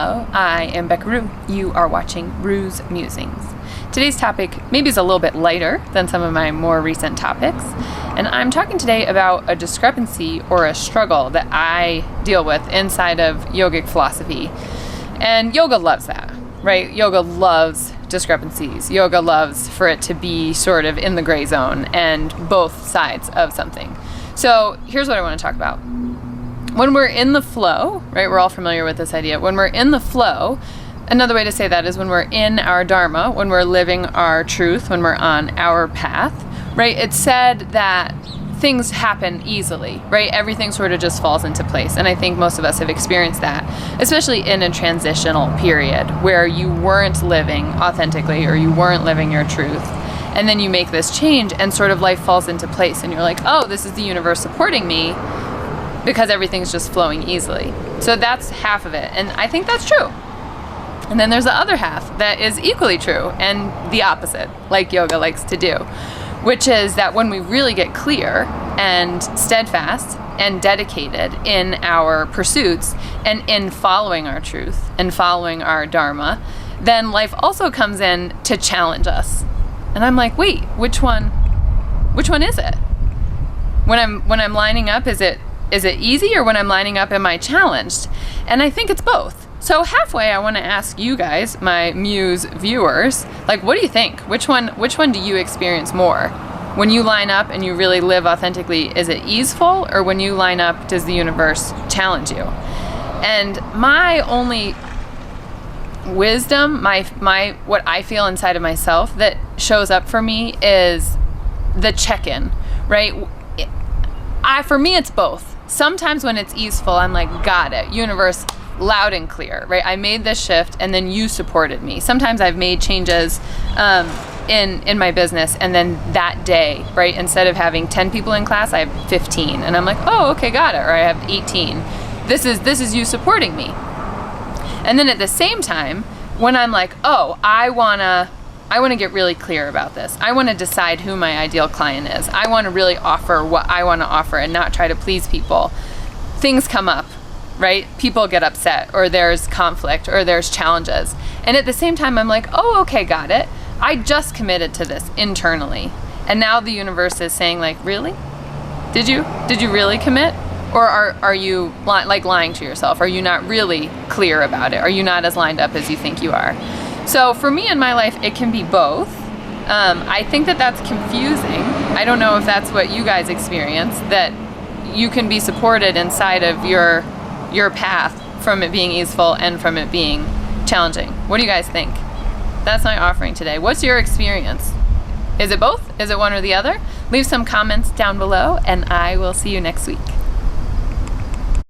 Hello, I am Becca Rue. You are watching Rue's Musings. Today's topic maybe is a little bit lighter than some of my more recent topics, and I'm talking today about a discrepancy or a struggle that I deal with inside of yogic philosophy. And yoga loves that, right? Yoga loves discrepancies. Yoga loves for it to be sort of in the gray zone and both sides of something. So here's what I want to talk about. When we're in the flow, right, we're all familiar with this idea. When we're in the flow, another way to say that is when we're in our dharma, when we're living our truth, when we're on our path, right? It's said that things happen easily, right? Everything sort of just falls into place. And I think most of us have experienced that, especially in a transitional period where you weren't living authentically or you weren't living your truth. And then you make this change and sort of life falls into place and you're like, oh, this is the universe supporting me, because everything's just flowing easily. So that's half of it. And I think that's true. And then there's the other half that is equally true and the opposite, like yoga likes to do, which is that when we really get clear and steadfast and dedicated in our pursuits and in following our truth and following our dharma, then life also comes in to challenge us. And I'm like, wait, which one is it? When I'm lining up, is it easy, or when I'm lining up, am I challenged? And I think it's both. So halfway, I want to ask you guys, my Muse viewers, like, what do you think? Which one do you experience more? When you line up and you really live authentically, is it easeful, or when you line up, does the universe challenge you? And my only wisdom, my what I feel inside of myself that shows up for me is the check-in, right? For me, it's both. Sometimes when it's easeful, I'm like, got it, universe, loud and clear, right? I made this shift and then you supported me. Sometimes I've made changes in my business, and then that day, right, instead of having 10 people in class, I have 15. And I'm like, oh, okay, got it. Or I have 18. This is you supporting me. And then at the same time, when I'm like, oh, I want to get really clear about this. I want to decide who my ideal client is. I want to really offer what I want to offer and not try to please people. Things come up, right? People get upset, or there's conflict, or there's challenges. And at the same time, I'm like, oh, okay, got it. I just committed to this internally. And now the universe is saying, like, really? Did you really commit? Or are you like lying to yourself? Are you not really clear about it? Are you not as lined up as you think you are? So for me in my life, it can be both. I think that that's confusing. I don't know if that's what you guys experience, that you can be supported inside of your path from it being easeful and from it being challenging. What do you guys think? That's my offering today. What's your experience? Is it both? Is it one or the other? Leave some comments down below, and I will see you next week.